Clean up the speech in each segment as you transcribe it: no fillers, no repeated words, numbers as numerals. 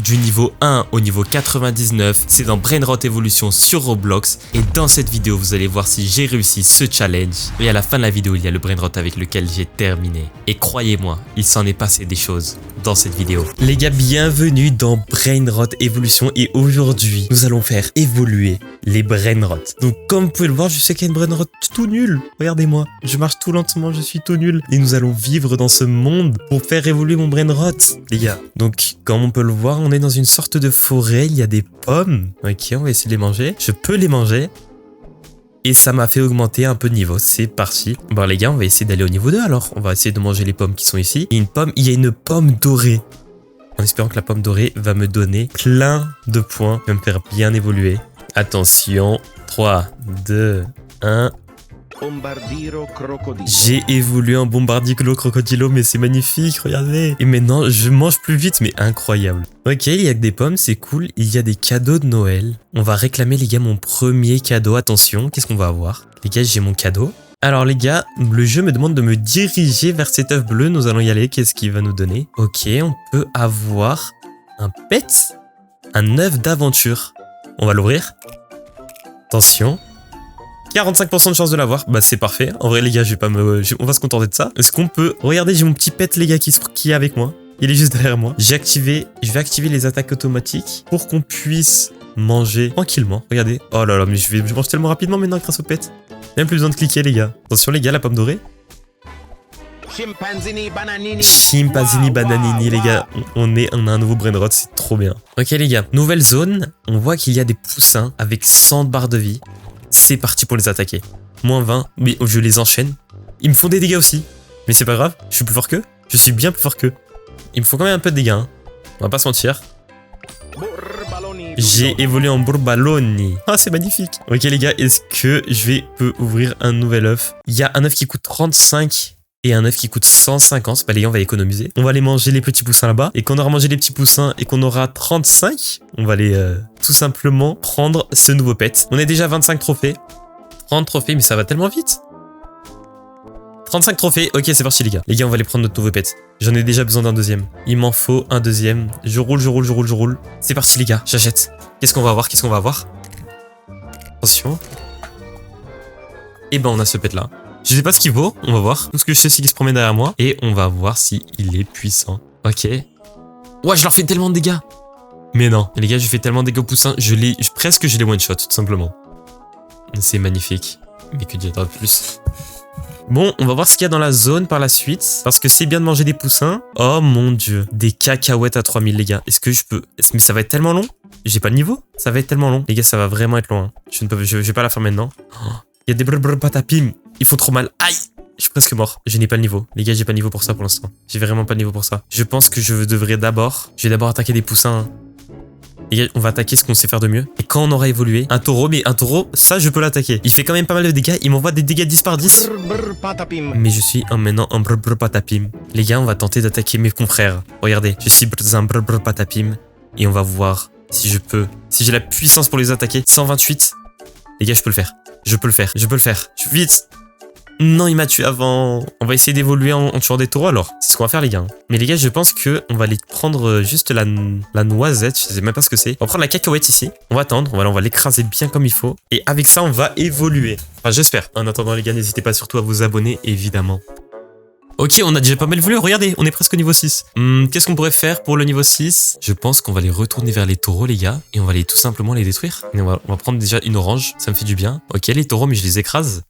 du niveau 1 au niveau 99. C'est dans Brainrot Evolution sur Roblox. Et dans cette vidéo, vous allez voir si j'ai réussi ce challenge. Et à la fin de la vidéo, il y a le Brainrot avec lequel j'ai terminé. Et croyez-moi, il s'en est passé des choses dans cette vidéo. Les gars, bienvenue dans Brainrot Evolution. Et aujourd'hui, nous allons faire évoluer les Brainrot. Donc comme vous pouvez le voir, je sais qu'il y a une Brainrot tout nul. Regardez-moi, je marche tout lentement, je suis tout nul. Et nous allons vivre dans ce monde pour faire évoluer mon Brainrot, les gars. Donc comme on peut le voir, on est dans une sorte de forêt, il y a des pommes. Ok, on va essayer de les manger. Je peux les manger. Et ça m'a fait augmenter un peu de niveau, c'est parti. Bon les gars, on va essayer d'aller au niveau 2 alors. On va essayer de manger les pommes qui sont ici. Il y a une pomme dorée. En espérant que la pomme dorée va me donner plein de points, va me faire bien évoluer. Attention, 3, 2, 1. Bombardiro crocodilo. J'ai évolué en bombardilo crocodilo, mais c'est magnifique, regardez. Et maintenant, je mange plus vite, mais incroyable. Ok, il y a que des pommes, c'est cool. Il y a des cadeaux de Noël. On va réclamer, les gars, mon premier cadeau. Attention, qu'est-ce qu'on va avoir? Les gars, j'ai mon cadeau. Alors les gars, le jeu me demande de me diriger vers cet œuf bleu. Nous allons y aller. Qu'est-ce qu'il va nous donner? Ok, on peut avoir un pet, un œuf d'aventure. On va l'ouvrir. Attention. 45% de chance de l'avoir, bah c'est parfait. En vrai les gars, on va se contenter de ça. Est-ce qu'on peut... Regardez, j'ai mon petit pet les gars qui est avec moi. Il est juste derrière moi. Je vais activer les attaques automatiques pour qu'on puisse manger tranquillement. Regardez. Oh là là, mais je mange tellement rapidement maintenant grâce au pet. Même plus besoin de cliquer les gars. Attention les gars, la pomme dorée. Chimpanzini bananini. Chimpanzini bananini les gars. On a un nouveau Brainrot, c'est trop bien. Ok les gars, nouvelle zone. On voit qu'il y a des poussins avec 100 barres de vie. C'est parti pour les attaquer. Moins 20, mais je les enchaîne. Ils me font des dégâts aussi. Mais c'est pas grave, je suis plus fort qu'eux. Je suis bien plus fort qu'eux. Il me faut quand même un peu de dégâts. Hein. On va pas se mentir. J'ai évolué en Bourbaloni. Ah, c'est magnifique. Ok les gars, est-ce que je peux ouvrir un nouvel œuf? Il y a un œuf qui coûte 35 et un œuf qui coûte 150. Bah les gars, on va économiser. On va aller manger les petits poussins là-bas. Et quand on aura mangé les petits poussins et qu'on aura 35, on va aller tout simplement prendre ce nouveau pet. On est déjà à 25 trophées. 30 trophées, mais ça va tellement vite. 35 trophées. Ok, c'est parti les gars. Les gars, on va aller prendre notre nouveau pet. J'en ai déjà besoin d'un deuxième. Il m'en faut un deuxième. Je roule. C'est parti les gars, j'achète. Qu'est-ce qu'on va avoir? Attention. Et ben on a ce pet là. Je sais pas ce qu'il vaut, on va voir. Tout ce que je sais, c'est qu'il se promène derrière moi. Et on va voir s'il est puissant. Ok. Ouais, je leur fais tellement de dégâts. Mais non. Les gars, je fais tellement de dégâts aux poussins. Presque je les one-shot, tout simplement. C'est magnifique. Mais que dire de plus? Bon, on va voir ce qu'il y a dans la zone par la suite. Parce que c'est bien de manger des poussins. Oh mon dieu. Des cacahuètes à 3000, les gars. Est-ce que je peux... Mais ça va être tellement long. J'ai pas de niveau. Ça va être tellement long. Les gars, ça va vraiment être long. Hein. Je vais pas la faire maintenant. Oh. Il y a des brr patapim. Ils font trop mal. Aïe! Je suis presque mort. Je n'ai pas le niveau. Les gars, j'ai pas le niveau pour ça pour l'instant. J'ai vraiment pas le niveau pour ça. Je pense que je devrais d'abord... Je vais d'abord attaquer des poussins. Hein. Les gars, on va attaquer ce qu'on sait faire de mieux. Et quand on aura évolué, un taureau, mais un taureau, ça je peux l'attaquer. Il fait quand même pas mal de dégâts. Il m'envoie des dégâts 10 par 10. Mais je suis maintenant un brr patapim. Les gars, on va tenter d'attaquer mes confrères. Regardez, je suis un brr patapim. Et on va voir si je peux. Si j'ai la puissance pour les attaquer. 128. Les gars, je peux le faire. Je peux le faire. Vite. Non, il m'a tué avant. On va essayer d'évoluer en tuant des taureaux alors. C'est ce qu'on va faire les gars. Mais les gars, je pense que on va aller prendre juste la noisette. Je sais même pas ce que c'est. On va prendre la cacahuète ici. On va attendre. On va l'écraser bien comme il faut. Et avec ça, on va évoluer. Enfin, j'espère. En attendant les gars, n'hésitez pas surtout à vous abonner, évidemment. Ok, on a déjà pas mal évolué. Regardez, on est presque au niveau 6. Qu'est-ce qu'on pourrait faire pour le niveau 6? Je pense qu'on va les retourner vers les taureaux, les gars. Et on va aller tout simplement les détruire. Et on va prendre déjà une orange. Ça me fait du bien. Ok, les taureaux, mais je les écrase.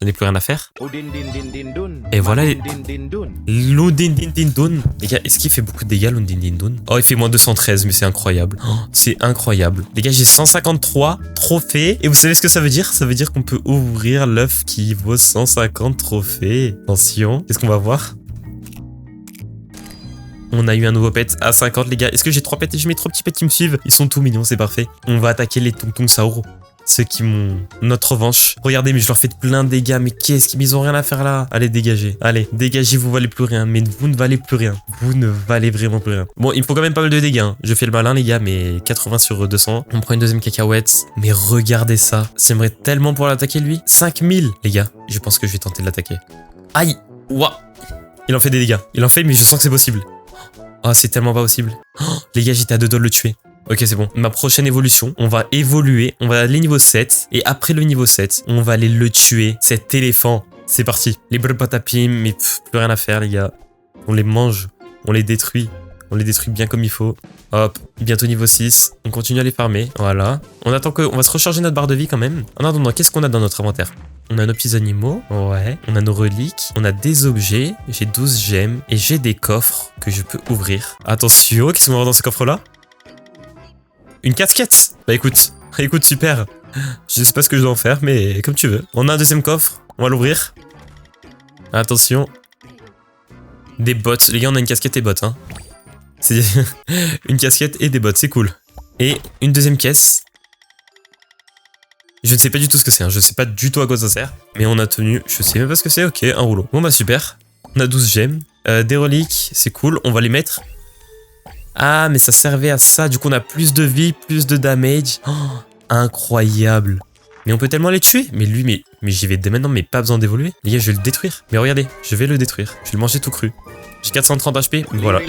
Je n'ai plus rien à faire. Et voilà les... L'Undindindindun. Les gars, est-ce qu'il fait beaucoup de dégâts, l'Undindindun? Oh, il fait moins 213, mais c'est incroyable. Oh, c'est incroyable. Les gars, j'ai 153 trophées. Et vous savez ce que ça veut dire? Ça veut dire qu'on peut ouvrir l'œuf qui vaut 150 trophées. Attention, qu'est-ce qu'on va voir? On a eu un nouveau pet à 50, les gars. Est-ce que j'ai 3 pets et je mets 3 petits pets qui me suivent? Ils sont tout mignons, c'est parfait. On va attaquer les Tung Tung Sao. Ceux qui m'ont... Notre revanche. Regardez, mais je leur fais plein de dégâts. Mais qu'est-ce qu'ils ont rien à faire là? Allez, dégagez. Allez, dégagez, vous valez plus rien. Mais vous ne valez plus rien. Vous ne valez vraiment plus rien. Bon, il me faut quand même pas mal de dégâts. Hein. Je fais le malin, les gars, mais 80 sur 200. On prend une deuxième cacahuète. Mais regardez ça. J'aimerais tellement pouvoir l'attaquer, lui. 5000, les gars. Je pense que je vais tenter de l'attaquer. Aïe. Ouah. Il en fait des dégâts. Il en fait, mais je sens que c'est possible. Oh, c'est tellement pas possible. Oh, les gars, j'étais à 2 doigts de le tuer. Ok, c'est bon. Ma prochaine évolution, on va évoluer. On va aller niveau 7. Et après le niveau 7, on va aller le tuer. Cet éléphant. C'est parti. Les patapim, mais plus rien à faire, les gars. On les mange. On les détruit. On les détruit bien comme il faut. Hop. Bientôt niveau 6. On continue à les farmer. Voilà. On attend que... On va se recharger notre barre de vie quand même. En attendant, qu'est-ce qu'on a dans notre inventaire? On a nos petits animaux. Ouais. On a nos reliques. On a des objets. J'ai 12 gemmes. Et j'ai des coffres que je peux ouvrir. Attention. Qu'est-ce qu'on va avoir dans ces coffres-là? Une casquette. Bah écoute, super. Je sais pas ce que je dois en faire, mais comme tu veux. On a un deuxième coffre, on va l'ouvrir. Attention. Des bottes, les gars, on a une casquette et bottes, hein. C'est une casquette et des bottes, c'est cool. Et une deuxième caisse. Je ne sais pas du tout ce que c'est, hein. Je sais pas du tout à quoi ça sert. Mais on a tenu, je sais même pas ce que c'est, ok, un rouleau. Bon bah super, on a 12 gemmes. Des reliques, c'est cool, on va les mettre. Ah, mais ça servait à ça. Du coup, on a plus de vie, plus de damage. Oh, incroyable. Mais on peut tellement les tuer. Mais lui, mais j'y vais dès maintenant, mais pas besoin d'évoluer. Les gars, je vais le détruire. Mais regardez, je vais le détruire. Je vais le manger tout cru. J'ai 430 HP, voilà.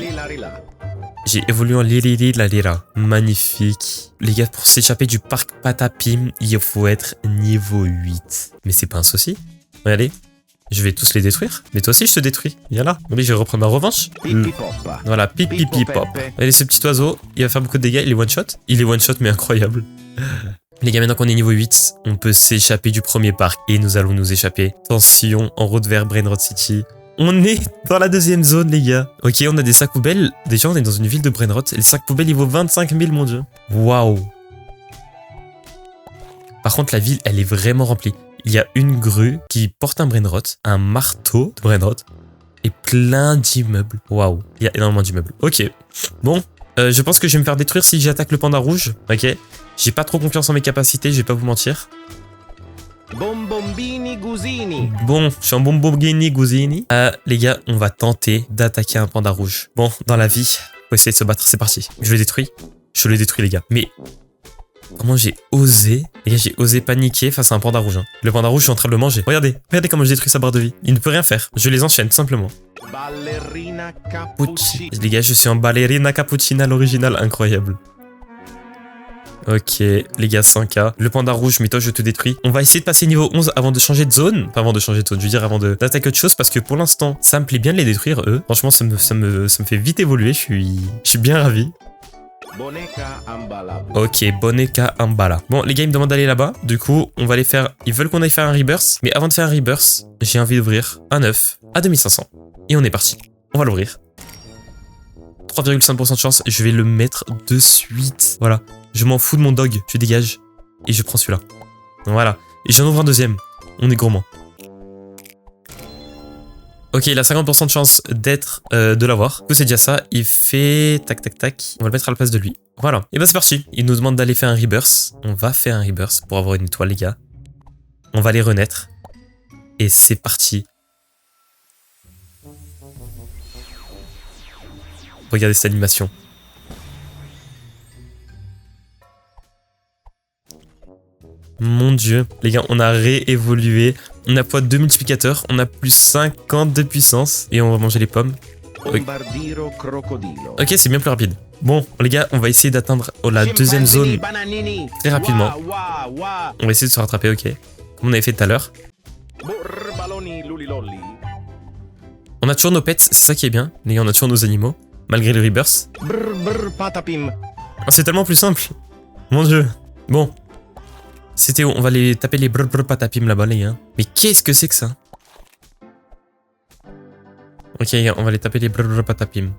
J'ai évolué en Lili la Lira. Magnifique. Les gars, pour s'échapper du parc Patapim, il faut être niveau 8. Mais c'est pas un souci. Regardez. Je vais tous les détruire. Mais toi aussi, je te détruis. Viens là. Oui, je vais reprendre ma revanche. Voilà, pipi pop. Allez, ce petit oiseau, il va faire beaucoup de dégâts. Il est one shot. Il est one shot, mais incroyable. Les gars, maintenant qu'on est niveau 8, on peut s'échapper du premier parc. Et nous allons nous échapper. Attention, en route vers Brainrot City. On est dans la deuxième zone, les gars. Ok, on a des sacs poubelles. Déjà, on est dans une ville de Brainrot. Et les sacs poubelles, ils vaut 25 000, mon dieu. Waouh. Par contre, la ville, elle est vraiment remplie. Il y a une grue qui porte un brainrot, un marteau de brainrot et plein d'immeubles. Waouh, il y a énormément d'immeubles. Ok, bon, je pense que je vais me faire détruire si j'attaque le panda rouge. Ok, j'ai pas trop confiance en mes capacités, je vais pas vous mentir. Bonbombini Gusini. Bon, je suis en Bonbombini Gusini. Les gars, on va tenter d'attaquer un panda rouge. Bon, dans la vie, faut essayer de se battre, c'est parti. Je le détruis. Je le détruis, les gars. Mais... comment j'ai osé, les gars, j'ai osé paniquer face à un panda rouge. Hein. Le panda rouge, je suis en train de le manger. Regardez comment je détruis sa barre de vie. Il ne peut rien faire. Je les enchaîne, tout simplement. Ballerina cappuccina. Les gars, je suis en ballerina cappuccina à l'original. Incroyable. Ok, les gars, 5K. Le panda rouge, mais toi, je te détruis. On va essayer de passer niveau 11 avant de changer de zone. Enfin, avant de changer de zone, je veux dire avant d'attaquer autre chose. Parce que pour l'instant, ça me plaît bien de les détruire, eux. Franchement, ça me fait vite évoluer. Je suis bien ravi. Ok, Boneka Ambala. Bon, les gars, ils me demandent d'aller là-bas. Du coup, on va aller faire... Ils veulent qu'on aille faire un rebirth. Mais avant de faire un rebirth, j'ai envie d'ouvrir un œuf à 2500. Et on est parti. On va l'ouvrir. 3,5% de chance. Je vais le mettre de suite. Voilà. Je m'en fous de mon dog. Je dégage. Et je prends celui-là. Voilà. Et j'en ouvre un deuxième. On est gourmand. Ok, il a 50% de chance d'être, de l'avoir. Du coup, c'est déjà ça. Il fait... tac, tac, tac. On va le mettre à la place de lui. Voilà. Et bah, c'est parti. Il nous demande d'aller faire un rebirth. On va faire un rebirth pour avoir une étoile, les gars. On va les renaître. Et c'est parti. Regardez cette animation. Mon dieu. Les gars, on a réévolué. On a x2 multiplicateur. On a plus 50 de puissance. Et on va manger les pommes. Ok, c'est bien plus rapide. Bon, les gars, on va essayer d'atteindre la deuxième zone très rapidement. On va essayer de se rattraper, ok. Comme on avait fait tout à l'heure. On a toujours nos pets, c'est ça qui est bien. Les gars, on a toujours nos animaux. Malgré le rebirth. Oh, c'est tellement plus simple. Mon dieu. Bon. C'était où? On va les taper les patapim là-bas, les gars. Mais qu'est-ce que c'est que ça? Ok, les gars, on va les taper les patapim.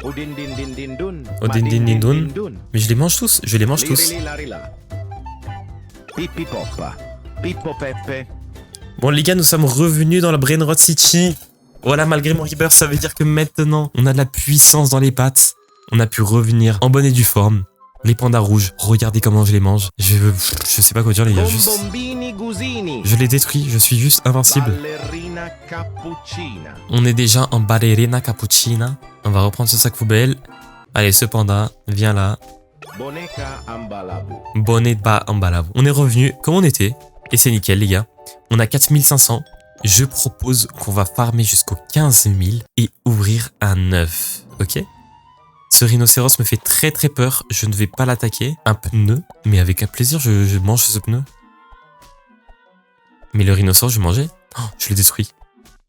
Odin din dun. Mais je les mange tous, je les mange tous. Bon, les gars, nous sommes revenus dans la Brainrot City. Voilà, malgré mon rebirth, ça veut dire que maintenant, on a de la puissance dans les pattes. On a pu revenir en bonne et due forme. Les pandas rouges, regardez comment je les mange. Je sais pas quoi dire, les gars, juste... Je les détruis, je suis juste invincible. On est déjà en ballerina cappuccina. On va reprendre ce sac poubelle. Allez, ce panda, viens là. Boneka Ambalabu. On est revenu comme on était. Et c'est nickel, les gars. On a 4500. Je propose qu'on va farmer jusqu'aux 15 000 et ouvrir un œuf. Ok? Ce rhinocéros me fait très très peur. Je ne vais pas l'attaquer. Un pneu. Mais avec un plaisir, je mange ce pneu. Mais le rhinocéros, je vais manger. Oh, je le détruis.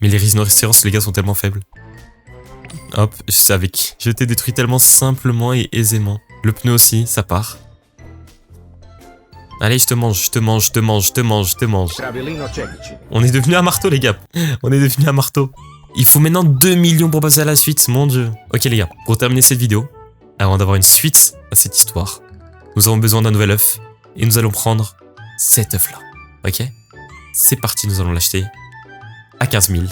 Mais les rhinocéros, les gars, sont tellement faibles. Hop, je t'ai détruit tellement simplement et aisément. Le pneu aussi, ça part. Allez, je te mange, je te mange, je te mange, je te mange, je te mange. Travellino Cevici. On est devenu un marteau, les gars. On est devenu un marteau. Il faut maintenant 2 millions pour passer à la suite, mon dieu. Ok, les gars, pour terminer cette vidéo, avant d'avoir une suite à cette histoire, nous avons besoin d'un nouvel œuf. Et nous allons prendre cet œuf-là. Ok? C'est parti, nous allons l'acheter à 15 000.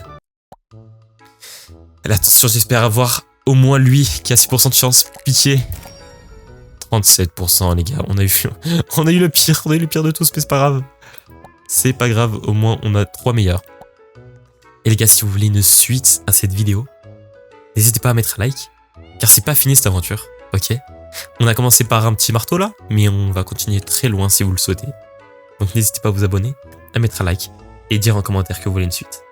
Allez, attention, j'espère avoir au moins lui qui a 6% de chance. Pitié. 37%, les gars. On a eu le pire. On a eu le pire de tous, mais c'est pas grave. C'est pas grave. Au moins, on a 3 meilleurs. Et les gars, si vous voulez une suite à cette vidéo, n'hésitez pas à mettre un like. Car c'est pas fini cette aventure. Ok? On a commencé par un petit marteau là, mais on va continuer très loin si vous le souhaitez. Donc n'hésitez pas à vous abonner, à mettre un like et dire en commentaire que vous voulez une suite.